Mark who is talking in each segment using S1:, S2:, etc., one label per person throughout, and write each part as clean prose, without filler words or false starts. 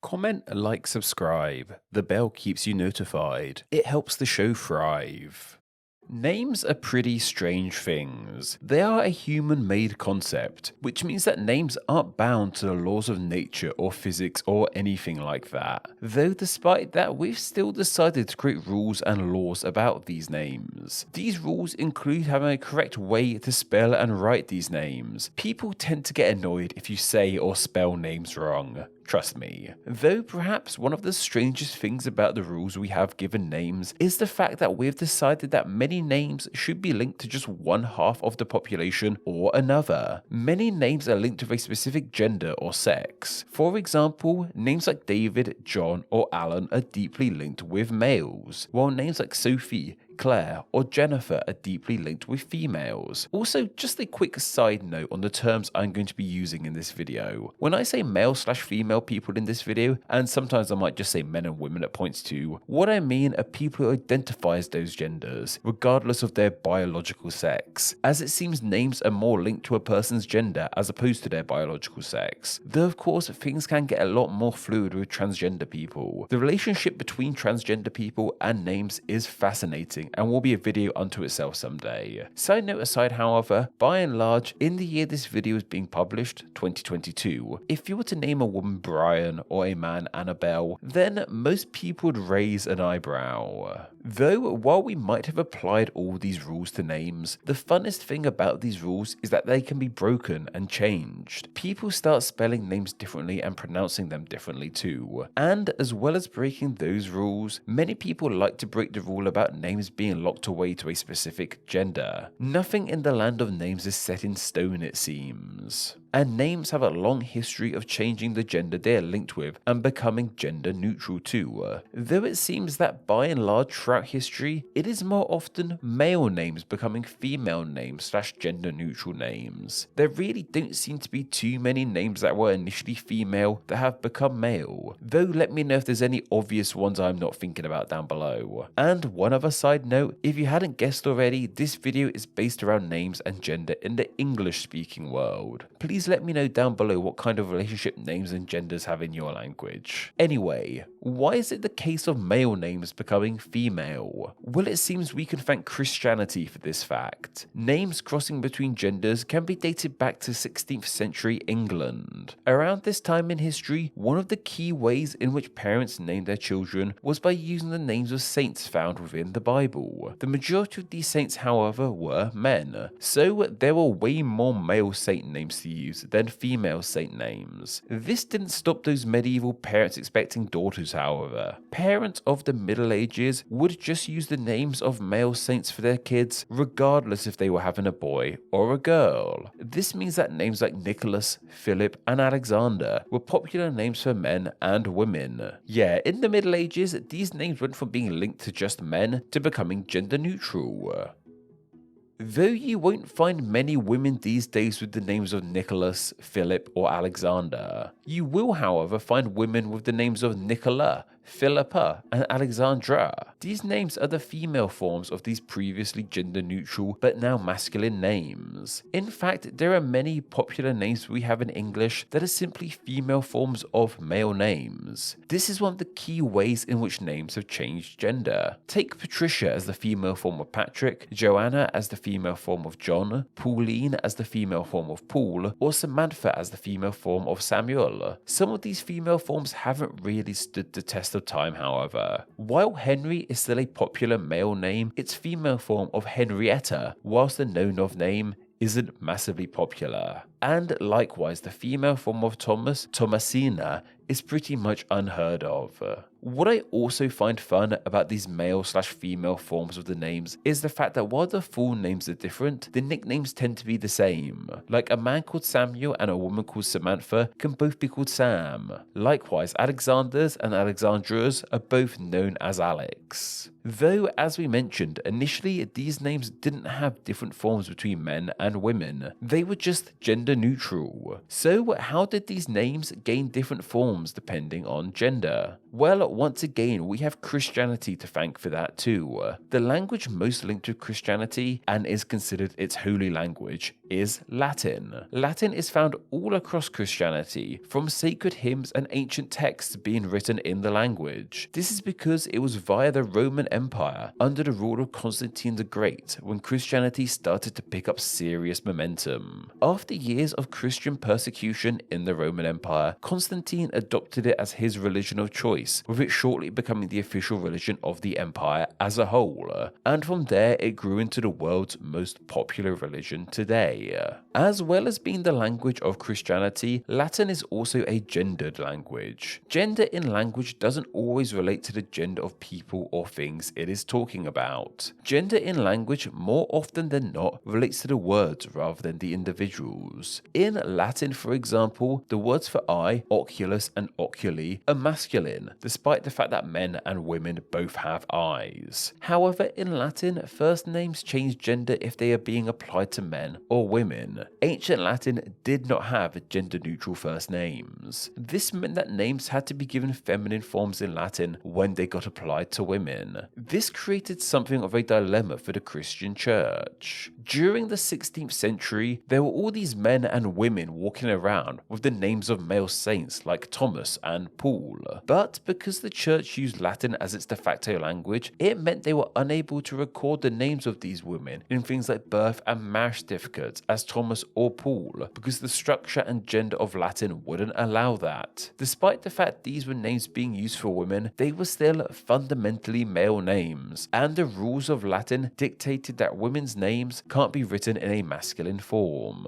S1: Comment, like, subscribe. The bell keeps you notified. It helps the show thrive. Names are pretty strange things. They are a human-made concept, which means that names aren't bound to the laws of nature or physics or anything like that. Though despite that, we've still decided to create rules and laws about these names. These rules include having a correct way to spell and write these names. People tend to get annoyed if you say or spell names wrong. Trust me. Though perhaps one of the strangest things about the rules we have given names is the fact that we've decided that many names should be linked to just one half of the population or another. Many names are linked to a specific gender or sex. For example, names like David, John, or Alan are deeply linked with males, while names like Sophie, Claire, or Jennifer are deeply linked with females. Also, just a quick side note on the terms I'm going to be using in this video. When I say male/female people in this video, and sometimes I might just say men and women at points too, what I mean are people who identify as those genders, regardless of their biological sex, as it seems names are more linked to a person's gender as opposed to their biological sex. Though of course things can get a lot more fluid with transgender people. The relationship between transgender people and names is fascinating and will be a video unto itself someday. Side note aside, however, by and large, in the year this video is being published, 2022, if you were to name a woman Brian or a man Annabelle, then most people would raise an eyebrow. Though, while we might have applied all these rules to names, the funnest thing about these rules is that they can be broken and changed. People start spelling names differently and pronouncing them differently too. And as well as breaking those rules, many people like to break the rule about names being locked away to a specific gender. Nothing in the land of names is set in stone, it seems. And names have a long history of changing the gender they are linked with and becoming gender neutral too. Though it seems that by and large throughout history, it is more often male names becoming female names / gender neutral names. There really don't seem to be too many names that were initially female that have become male. Though let me know if there's any obvious ones I'm not thinking about down below. And one other side note, if you hadn't guessed already, this video is based around names and gender in the English speaking world. Please let me know down below what kind of relationship names and genders have in your language. Anyway, why is it the case of male names becoming female? Well, it seems we can thank Christianity for this fact. Names crossing between genders can be dated back to 16th century England. Around this time in history, one of the key ways in which parents named their children was by using the names of saints found within the Bible. The majority of these saints, however, were men, so there were way more male saint names to use than female saint names. This didn't stop those medieval parents expecting daughters, however. Parents of the Middle Ages would just use the names of male saints for their kids, regardless if they were having a boy or a girl. This means that names like Nicholas, Philip, and Alexander were popular names for men and women. Yeah, in the Middle Ages, these names went from being linked to just men to becoming gender neutral. Though you won't find many women these days with the names of Nicholas, Philip, or Alexander, you will, however, find women with the names of Nicola, Philippa, and Alexandra. These names are the female forms of these previously gender neutral but now masculine names. In fact, there are many popular names we have in English that are simply female forms of male names. This is one of the key ways in which names have changed gender. Take Patricia as the female form of Patrick, Joanna as the female form of John, Pauline as the female form of Paul, or Samantha as the female form of Samuel. Some of these female forms haven't really stood the test of time, however. While Henry is still a popular male name, its female form of Henrietta, whilst the known of name, isn't massively popular. And likewise, the female form of Thomas, Thomasina, is pretty much unheard of. What I also find fun about these male/female forms of the names is the fact that while the full names are different, the nicknames tend to be the same. Like a man called Samuel and a woman called Samantha can both be called Sam. Likewise, Alexanders and Alexandras are both known as Alex. Though, as we mentioned, initially these names didn't have different forms between men and women. They were just gender gender neutral. So how did these names gain different forms depending on gender? Well, once again, we have Christianity to thank for that too. The language most linked to Christianity and is considered its holy language is Latin. Latin is found all across Christianity, from sacred hymns and ancient texts being written in the language. This is because it was via the Roman Empire, under the rule of Constantine the Great, when Christianity started to pick up serious momentum. After years of Christian persecution in the Roman Empire, Constantine adopted it as his religion of choice, with it shortly becoming the official religion of the empire as a whole. And from there, it grew into the world's most popular religion today. As well as being the language of Christianity, Latin is also a gendered language. Gender in language doesn't always relate to the gender of people or things it is talking about. Gender in language more often than not relates to the words rather than the individuals. In Latin, for example, the words for eye, oculus and oculi, are masculine, despite the fact that men and women both have eyes. However, in Latin, first names change gender if they are being applied to men or women. Ancient Latin did not have gender-neutral first names. This meant that names had to be given feminine forms in Latin when they got applied to women. This created something of a dilemma for the Christian church. During the 16th century, there were all these men and women walking around with the names of male saints like Thomas and Paul. But because the church used Latin as its de facto language, it meant they were unable to record the names of these women in things like birth and marriage certificates as Thomas or Paul, because the structure and gender of Latin wouldn't allow that. Despite the fact these were names being used for women, they were still fundamentally male names, and the rules of Latin dictated that women's names can't be written in a masculine form.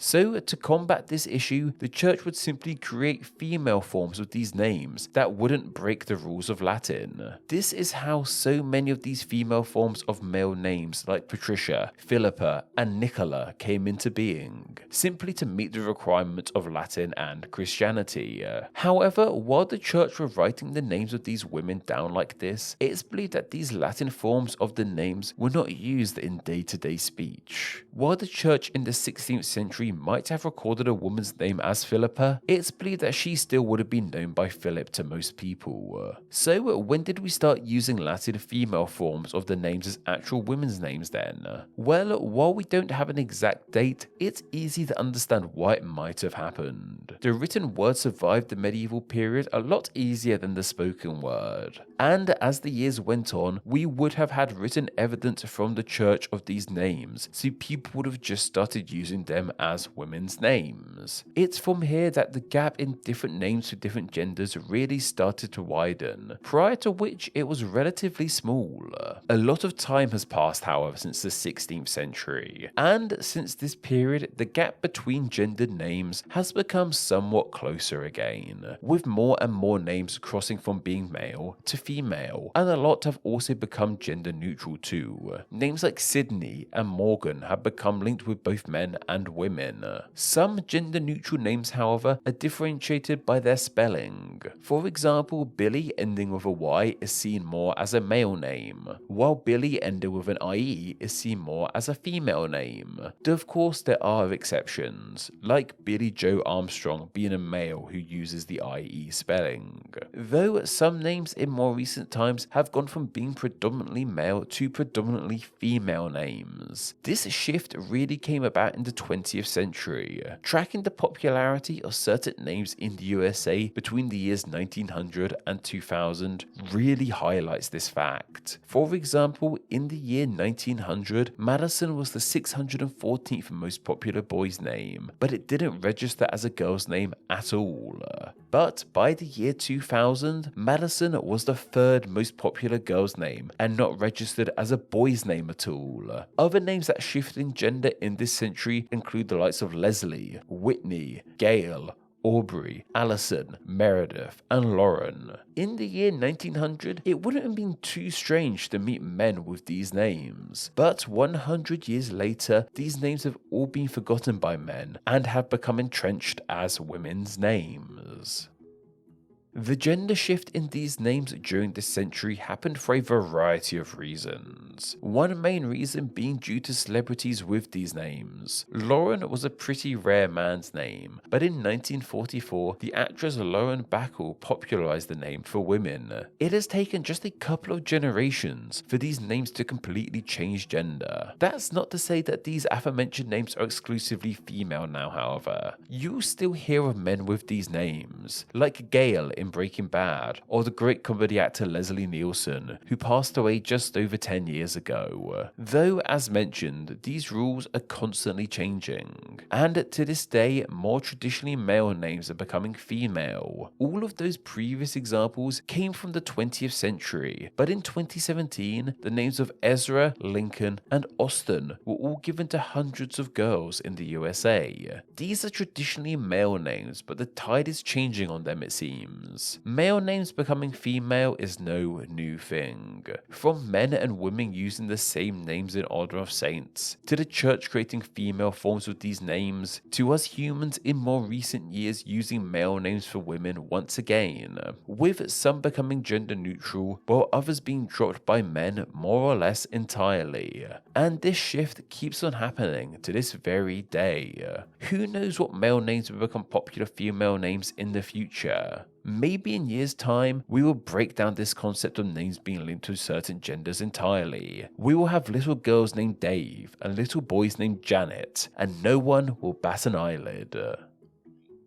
S1: So, to combat this issue, the church would simply create female forms of these names that wouldn't break the rules of Latin. This is how so many of these female forms of male names like Patricia, Philippa, and Nicola came into being, simply to meet the requirements of Latin and Christianity. However, while the church were writing the names of these women down like this, it's believed that these Latin forms of the names were not used in day-to-day speech. While the church in the 16th century might have recorded a woman's name as Philippa, it's believed that she still would have been known by Philip to most people. So when did we start using Latin female forms of the names as actual women's names then? Well, while we don't have an exact date, it's easy to understand why it might have happened. The written word survived the medieval period a lot easier than the spoken word. And as the years went on, we would have had written evidence from the church of these names, so people would have just started using them as women's names. It's from here that the gap in different names for different genders really started to widen, prior to which it was relatively small. A lot of time has passed, however, since the 16th century, and since this period, the gap between gendered names has become somewhat closer again, with more and more names crossing from being male to female, and a lot have also become gender neutral too. Names like Sydney and Morgan have become linked with both men and women. Some gender neutral names, however, are differentiated by their spelling. For example, Billy ending with a Y is seen more as a male name, while Billy ending with an IE is seen more as a female name. Though of course there are exceptions, like Billy Joe Armstrong being a male who uses the IE spelling. Though some names in more recent times have gone from being predominantly male to predominantly female names. This shift really came about in the 20th century. Tracking the popularity of certain names in the USA between the years 1900 and 2000 really highlights this fact. For example, in the year 1900, Madison was the 614th most popular boy's name, but it didn't register as a girl's name at all. But by the year 2000, Madison was the third most popular girl's name and not registered as a boy's name at all. Other names that shifted in gender in this century include the likes of Leslie, Whitney, Gail, Aubrey, Allison, Meredith, and Lauren. In the year 1900, it wouldn't have been too strange to meet men with these names, but 100 years later, these names have all been forgotten by men and have become entrenched as women's names. The gender shift in these names during this century happened for a variety of reasons. One main reason being due to celebrities with these names. Lauren was a pretty rare man's name, but in 1944, the actress Lauren Bacall popularized the name for women. It has taken just a couple of generations for these names to completely change gender. That's not to say that these aforementioned names are exclusively female now, however. You'll still hear of men with these names, like Gale in Breaking Bad, or the great comedy actor Leslie Nielsen, who passed away just over 10 years ago. Though, as mentioned, these rules are constantly changing, and to this day, more traditionally male names are becoming female. All of those previous examples came from the 20th century, but in 2017, the names of Ezra, Lincoln, and Austin were all given to hundreds of girls in the USA. These are traditionally male names, but the tide is changing on them, it seems. Male names becoming female is no new thing. From men and women using the same names in honor of saints, to the church creating female forms with these names, to us humans in more recent years using male names for women once again, with some becoming gender neutral, while others being dropped by men more or less entirely. And this shift keeps on happening to this very day. Who knows what male names will become popular female names in the future? Maybe in years' time, we will break down this concept of names being linked to certain genders entirely. We will have little girls named Dave and little boys named Janet, and no one will bat an eyelid.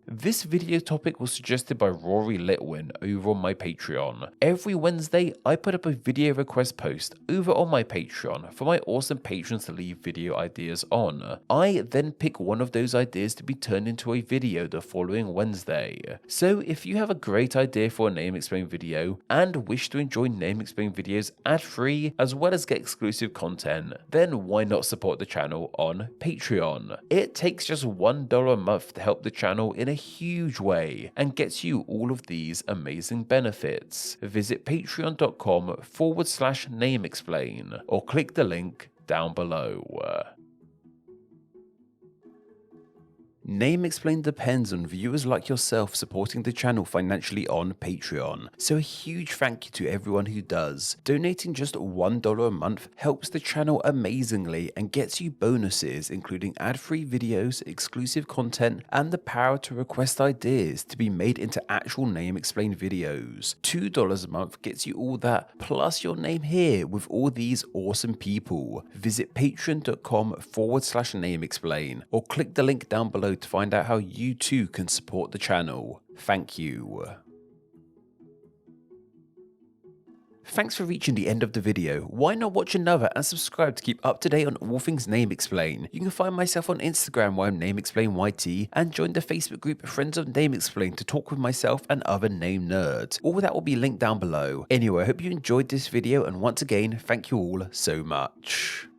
S1: This video topic was suggested by Rory Litwin over on my Patreon. Every Wednesday, I put up a video request post over on my Patreon for my awesome patrons to leave video ideas on. I then pick one of those ideas to be turned into a video the following Wednesday. So if you have a great idea for a Name Explain video and wish to enjoy Name Explain videos ad-free as well as get exclusive content, then why not support the channel on Patreon? It takes just $1 a month to help the channel in a huge way and gets you all of these amazing benefits. Visit patreon.com/nameexplain or click the link down below. Name Explain depends on viewers like yourself supporting the channel financially on Patreon, so a huge thank you to everyone who does. Donating just $1 a month helps the channel amazingly and gets you bonuses including ad-free videos, exclusive content, and the power to request ideas to be made into actual Name Explain videos. $2 a month gets you all that, plus your name here with all these awesome people. Visit patreon.com/nameexplain or click the link down below to find out how you too can support the channel. Thank you. Thanks for reaching the end of the video. Why not watch another and subscribe to keep up to date on all things Name Explain. You can find myself on Instagram where I'm NameExplainYT and join the Facebook group Friends of Name Explain to talk with myself and other name nerds. All that will be linked down below. Anyway, I hope you enjoyed this video and once again, thank you all so much.